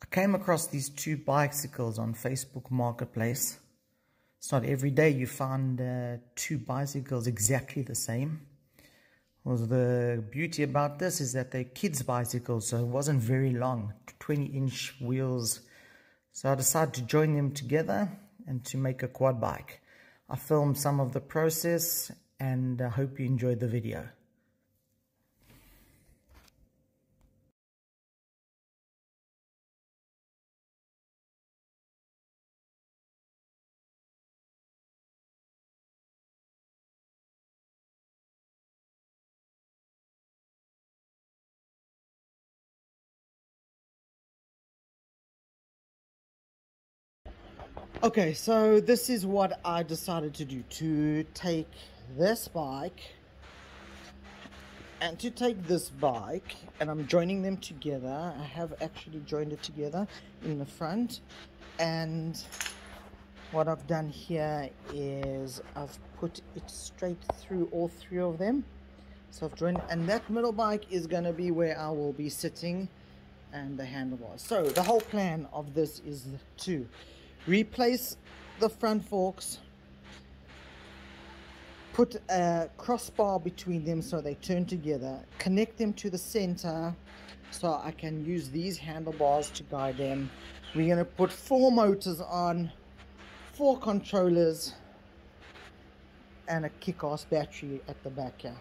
I came across these two bicycles on Facebook Marketplace. It's not every day you find two bicycles exactly the same. Well, the beauty about this is that they're kids' bicycles, so it wasn't very long, 20-inch wheels. So I decided to join them together and to make a quad bike. I filmed some of the process and I hope you enjoyed the video. Okay, so this is what I decided to do, to take this bike and to take this bike, and I'm joining them together. I have actually joined it together in the front, and what I've done here is I've put it straight through all three of them. So I've joined, and that middle bike is going to be where I will be sitting and the handlebars. So the whole plan of this is to replace the front forks, put a crossbar between them so they turn together, connect them to the center so I can use these handlebars to guide them. We're going to put 4 motors on, 4 controllers, and a kick-ass battery at the back here.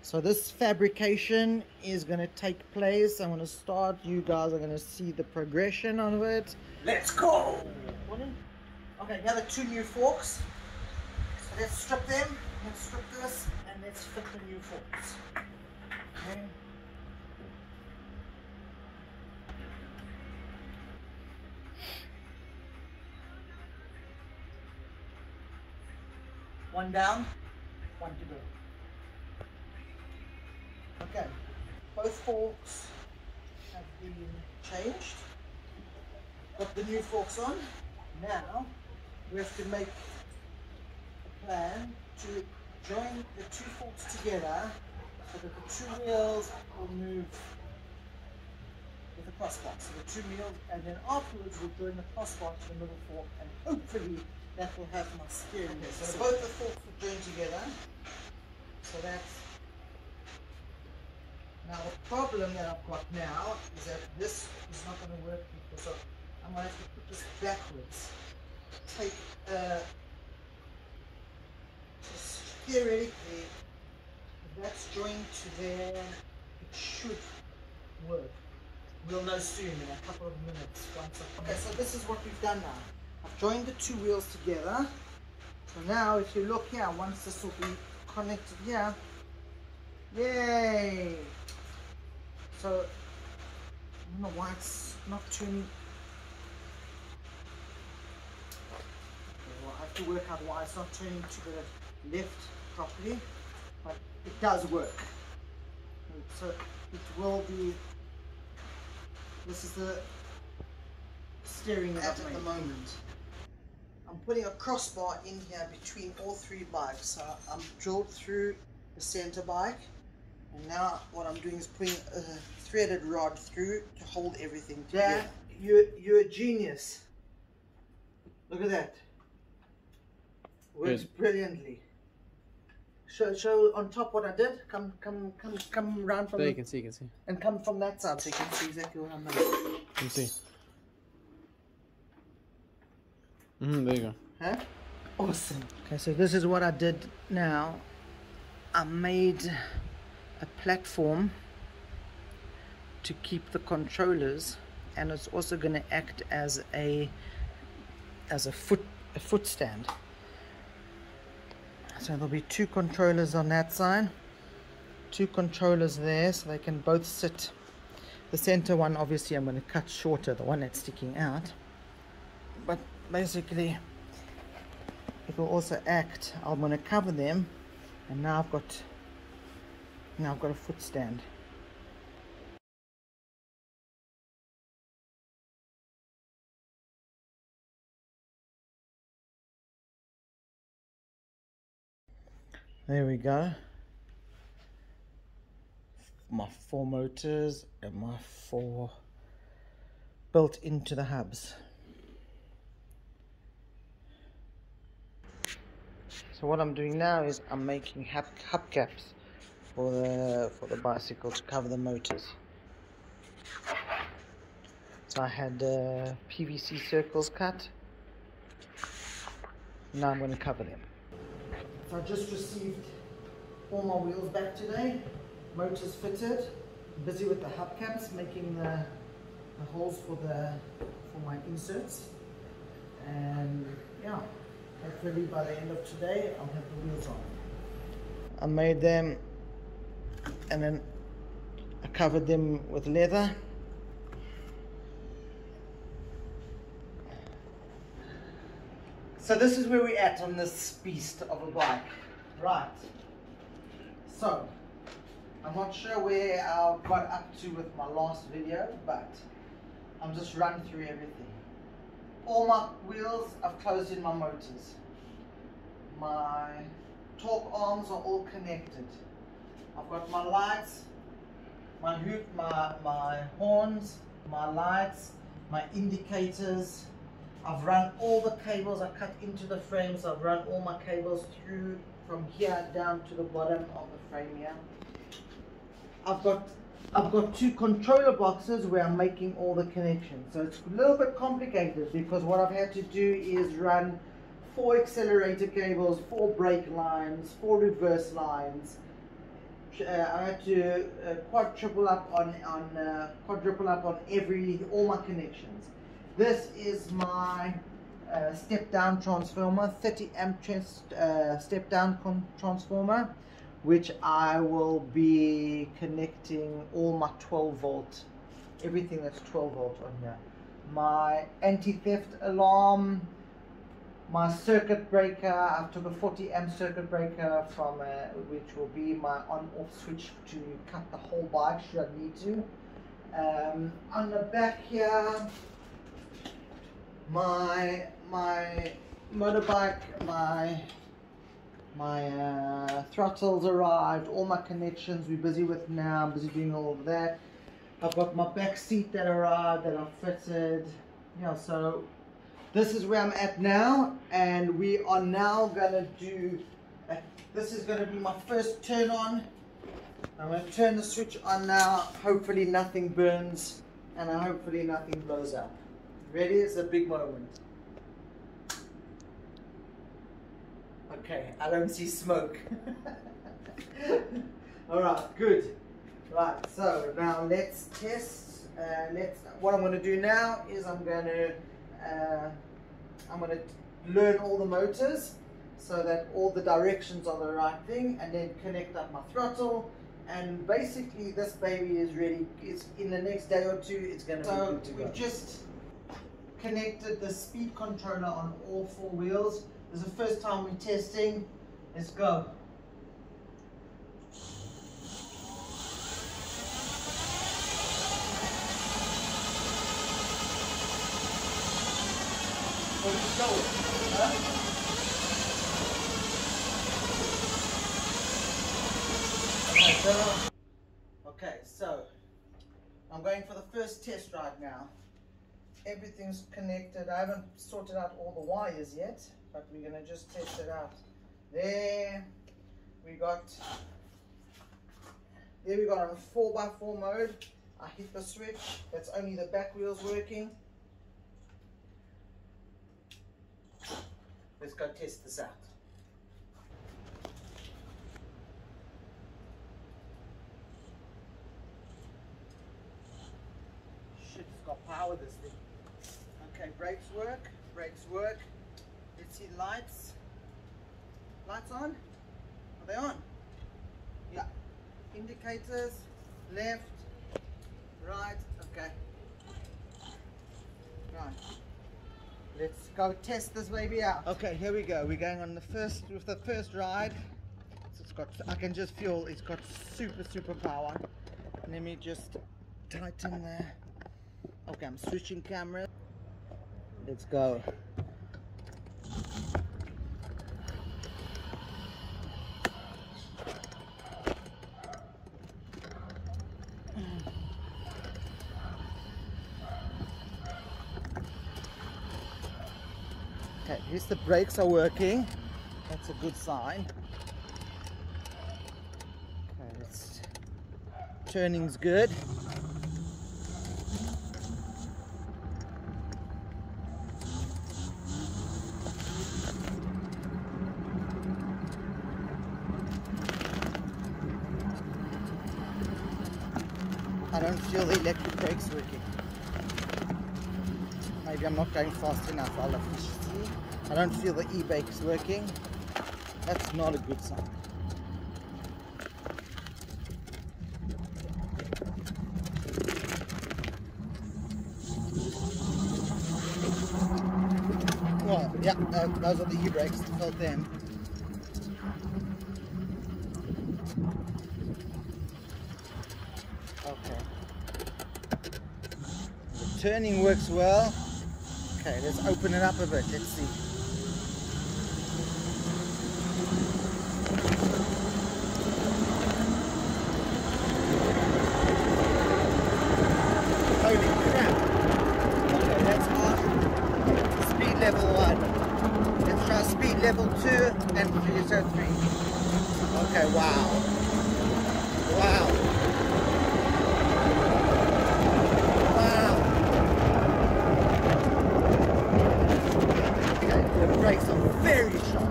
So this fabrication is going to take place. I'm going to start. You guys are going to see the progression of it. Let's go! Okay, now the 2 new forks. So let's strip them. Let's strip this and let's fit the new forks. Okay. One down, one to go. Okay, both forks have been changed. Got the new forks on. Now we have to make a plan to join the 2 forks together so that the 2 wheels will move with the crossbar. So the 2 wheels, and then afterwards we'll join the crossbar to the middle fork, and hopefully that will have my steering wheel. So both the forks will join together. So that's. Now the problem that I've got now is that this is not going to work because I'm going to have to put this backwards. Take, just theoretically, if that's joined to there, it should work. We'll know soon in a couple of minutes. Okay, so this is what we've done now. I've joined the 2 wheels together. So now if you look here, once this will be connected here, yay! So, I don't know why it's not turning. Okay, well, I have to work out why it's not turning to the left properly, but it does work. So it will be. This is the steering at the moment. I'm putting a crossbar in here between all 3 bikes. So I'm drilled through the center bike. And now what I'm doing is putting a threaded rod through to hold everything together. Dad, you're a genius. Look at that. Works brilliantly. Show on top what I did. Come round from there. You can see. And come from that side so you can see exactly what I'm doing. You can see. There you go. Huh? Awesome. Okay, so this is what I did now. I made a platform to keep the controllers, and it's also going to act as a foot stand. So there'll be 2 controllers on that side, 2 controllers there, so they can both sit. The center one obviously I'm going to cut shorter, the one that's sticking out, but basically it will also act. I'm going to cover them, and now I've got a foot stand. There we go. My 4 motors and my 4 built into the hubs. So what I'm doing now is I'm making hubcaps for the bicycle to cover the motors. So I had PVC circles cut. Now I'm going to cover them. So I just received all my wheels back today. Motors fitted. Busy with the hubcaps, making the holes for my inserts. And yeah, hopefully by the end of today I'll have the wheels on. I made them and then I covered them with leather. So this is where we're at on this beast of a bike. Right. So, I'm not sure where I got up to with my last video, but I'm just running through everything. All my wheels, I've closed in my motors. My torque arms are all connected. I've got my lights, my hoop, my horns, my lights, my indicators. I've run all the cables, I cut into the frames, I've run all my cables through from here down to the bottom of the frame here. I've got two controller boxes where I'm making all the connections. So it's a little bit complicated because what I've had to do is run 4 accelerator cables, 4 brake lines, 4 reverse lines. I had to quadruple up on all my connections. This is my step down transformer, 30 amp step down transformer, which I will be connecting all my 12 volt, everything that's 12 volt on here. My anti-theft alarm, my circuit breaker. I took a 40 amp circuit breaker from which will be my on-off switch to cut the whole bike should I need to. On the back here, my motorbike, my throttles arrived, all my connections we're busy with now. I'm busy doing all of that. I've got my back seat that arrived, that I've fitted. Yeah, so this is where I'm at now, and we are now gonna do this is gonna be my first turn on. I'm gonna turn the switch on now. Hopefully nothing burns and hopefully nothing blows up. Ready? It's a big moment. Okay, I don't see smoke. Alright, good. Right, so now let's test. What I'm going to do now is I'm going to learn all the motors so that all the directions are the right thing, and then connect up my throttle. And basically, this baby is ready. It's in the next day or two. It's going to be good to go. We've just connected the speed controller on all 4 wheels. This is the first time we're testing. Let's go. Let's go. Okay, so I'm going for the first test right now. Everything's connected. I haven't sorted out all the wires yet, but we're going to just test it out. There we got on a 4x4 mode. I hit the switch. That's only the back wheels working. Let's go test this out. Shit, it's got power, this thing. Okay, brakes work. Let's see lights. Lights on? Are they on? Yeah. Indicators, left, right, okay. Right. Let's go test this baby out. Okay, here we go. We're going on the first ride. So it's got, I can just feel it's got super power. Let me just tighten there. Okay, I'm switching camera. Let's go. Okay, at least the brakes are working. That's a good sign. Okay, turning's good. I don't feel the electric brakes working. Maybe I'm not going fast enough. I'll have to see. I don't feel the e-brakes working. That's not a good sign. Well, yeah, those are the e-brakes. Felt them. Okay. The turning works well. Okay, let's open it up a bit. Let's see. Holy crap. Okay, that's on speed level 1. Let's try speed level 2 and 3, so 3. Okay, wow. Wow. Wow. Okay, the brakes are very sharp.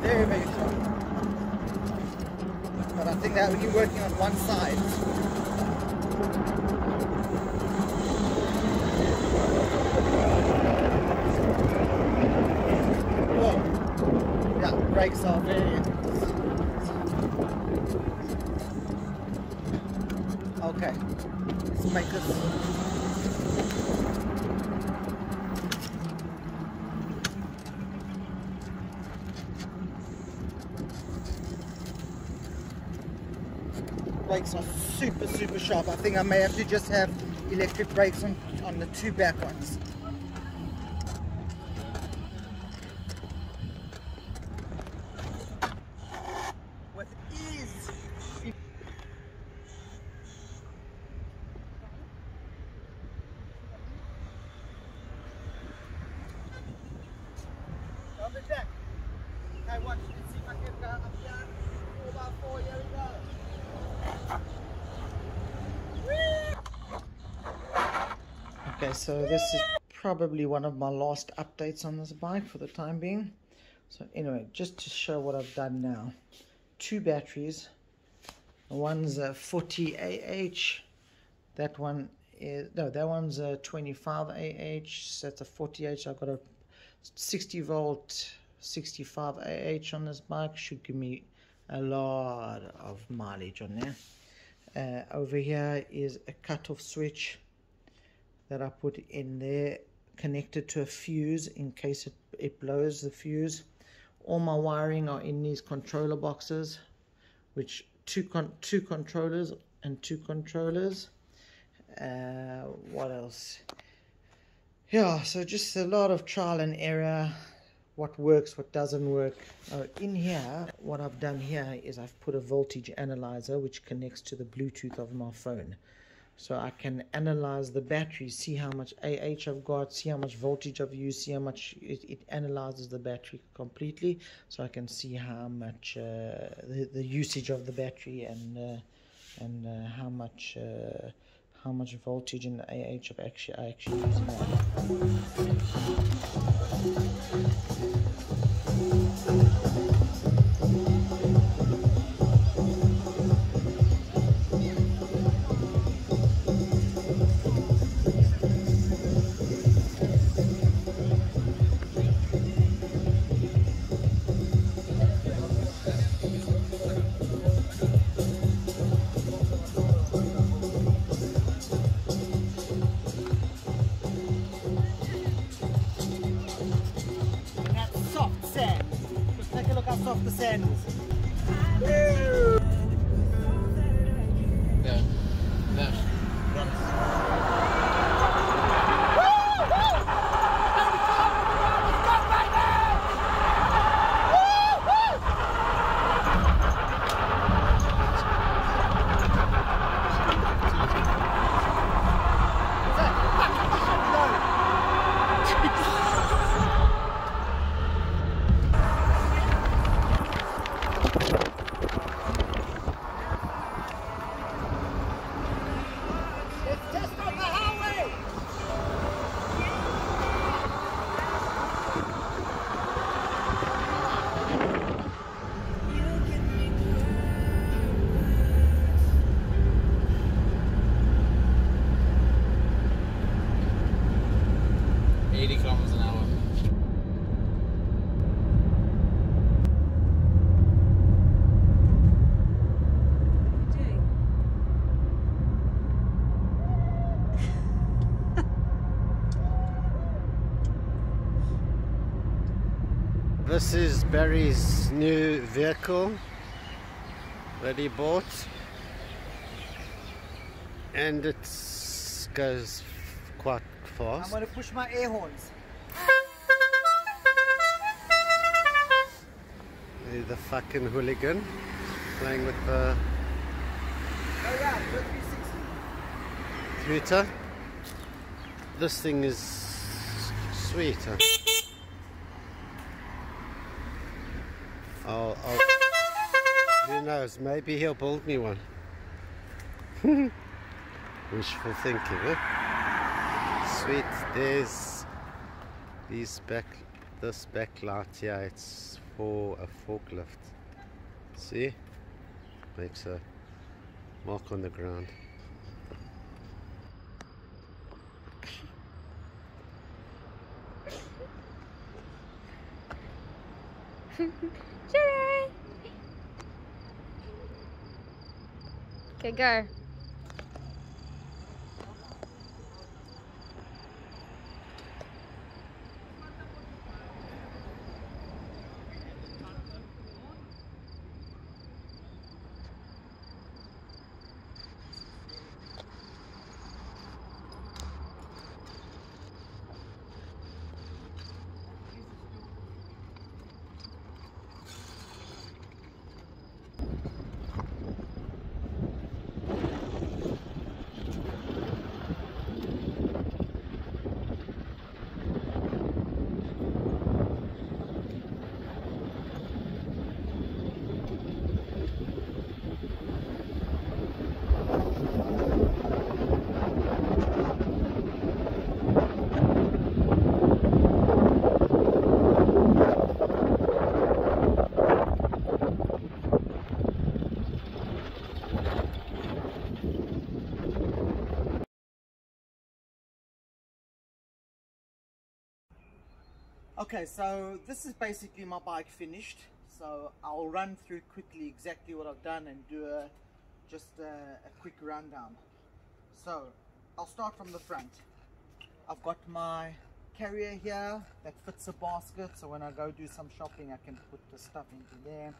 Very, very sharp. But I think they're only working on one side. Whoa. Yeah, brakes are very... Okay, let's make this. Brakes are super sharp. I think I may have to just have electric brakes on the 2 back ones. With ease. I'll be back. Okay, watch. Let's see if I can go up here. 4x4, here we go. Okay, so this is probably one of my last updates on this bike for the time being. So anyway, just to show what I've done now. 2 batteries. One's a 40 AH. That one is, no, that one's a 25 AH. So that's a 40 AH. I've got a 60 volt 65 AH on this bike. Should give me a lot of mileage on there. Over here is a cutoff switch that I put in there, connected to a fuse in case it blows the fuse. All my wiring are in these controller boxes, which two controllers and 2 controllers. What else? Yeah, so just a lot of trial and error. What works, what doesn't work. In here, what I've done here is I've put a voltage analyzer which connects to the Bluetooth of my phone. So I can analyze the battery, see how much AH I've got, see how much voltage I've used, see how much it analyzes the battery completely. So I can see how much the usage of the battery and how much voltage in the AH I actually using This is Barry's new vehicle that he bought, and it goes quite fast. I'm going to push my air horns. The fucking hooligan playing with the Oh yeah, 360. commuter. This thing is sweet. Huh? Who knows, maybe he'll build me one. Wishful thinking, huh? Sweet. There's this backlight here. It's for a forklift. See? Makes a mark on the ground. Sure. Okay, go. Okay, so this is basically my bike finished. So I'll run through quickly exactly what I've done and do just a quick rundown. So I'll start from the front. I've got my carrier here that fits a basket, so when I go do some shopping I can put the stuff into there.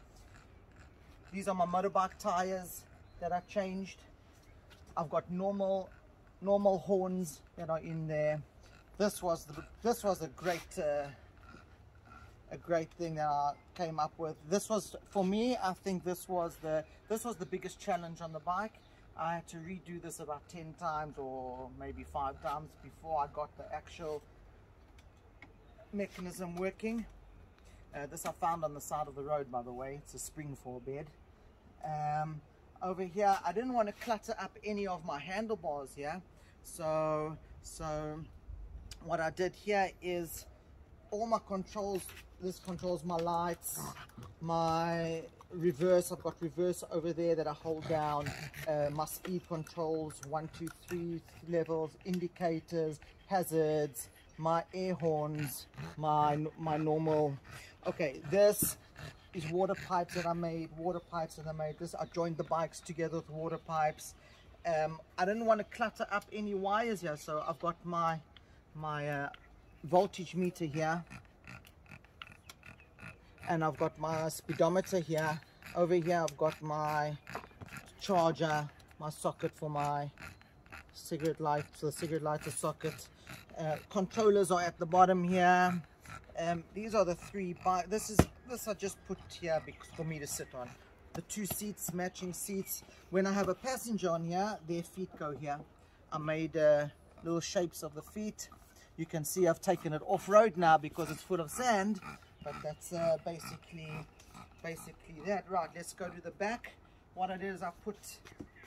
These are my motorbike tires that I changed. I've got normal horns that are in there. This was a great thing that I came up with. This was, for me, I think this was the biggest challenge on the bike. I had to redo this about 10 times or maybe 5 times before I got the actual mechanism working. This I found on the side of the road, by the way. It's a spring for a bed. Over here, I didn't want to clutter up any of my handlebars here, so what I did here is all my controls. This controls my lights, my reverse. I've got reverse over there that I hold down, my speed controls, 1, 2, 3 levels, indicators, hazards, my air horns, my normal. Okay, this is water pipes that I made. This, I joined the bikes together with water pipes. I didn't want to clutter up any wires here, so I've got my voltage meter here, and I've got my speedometer here. Over here I've got my charger, my socket for my cigarette light, so the cigarette lighter socket. Controllers are at the bottom here. These are the 3 bikes. This I just put here because for me to sit on. The 2 seats, matching seats. When I have a passenger on here, their feet go here. I made little shapes of the feet. You can see I've taken it off-road now because it's full of sand, but that's basically that. Right, let's go to the back. What I did is I put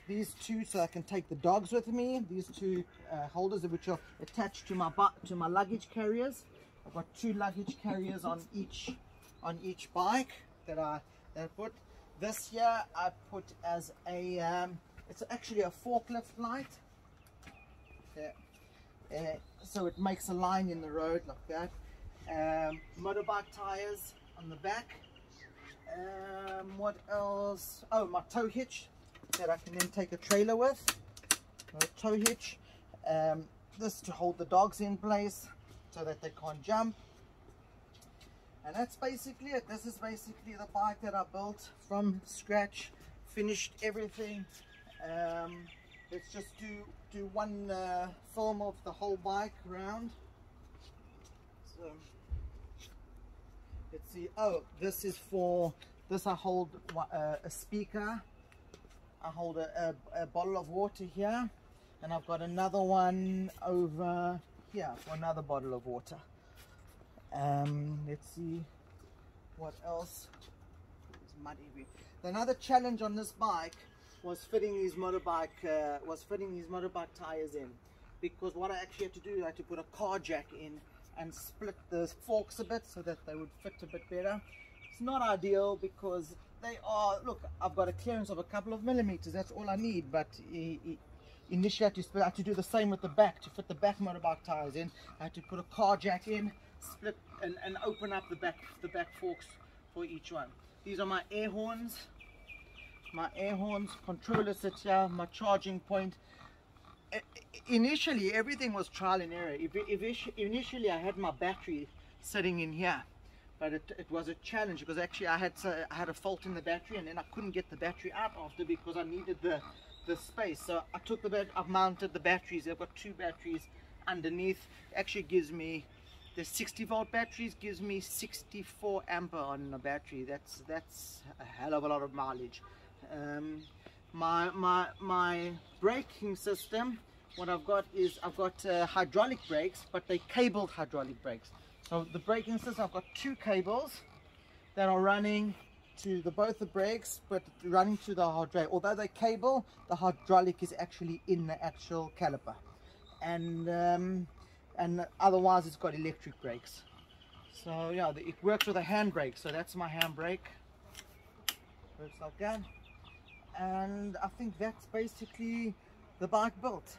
these 2 so I can take the dogs with me. These 2 holders which are attached to my luggage carriers. I've got 2 luggage carriers on each bike that I put. This here I put as a it's actually a forklift light. Yeah. So it makes a line in the road like that. Motorbike tires on the back. What else? Oh, my tow hitch that I can then take a trailer with. A tow hitch. This to hold the dogs in place so that they can't jump. And that's basically it. This is basically the bike that I built from scratch, finished everything. Let's just do one film of the whole bike around. So let's see. Oh, this is for this. I hold a speaker. I hold a bottle of water here, and I've got another one over here for another bottle of water. Let's see what else. It's muddy everywhere. Another challenge on this bike was fitting these motorbike tires in, because what I actually had to do, I had to put a car jack in and split the forks a bit so that they would fit a bit better. It's not ideal because they are, look, I've got a clearance of a couple of millimeters, that's all I need, but initially I had to do the same with the back. To fit the back motorbike tires in, I had to put a car jack in, split and open up the back forks for each one. These are my air horns. My air horns, controller sits here, my charging point. Initially everything was trial and error. Initially I had my battery sitting in here, but it was a challenge because actually I had a fault in the battery, and then I couldn't get the battery out after because I needed the space. So I took I've mounted the batteries. I've got 2 batteries underneath. It actually gives me, the 60-volt batteries gives me 64 ampere on the battery. That's a hell of a lot of mileage. My braking system, what I've got is I've got hydraulic brakes, but they cabled hydraulic brakes. So the braking system, I've got 2 cables that are running to both the brakes, but running to the hydraulic. Although they cable, the hydraulic is actually in the actual caliper, and otherwise it's got electric brakes. So yeah, it works with a handbrake. So that's my handbrake. Works like that. And I think that's basically the bike built.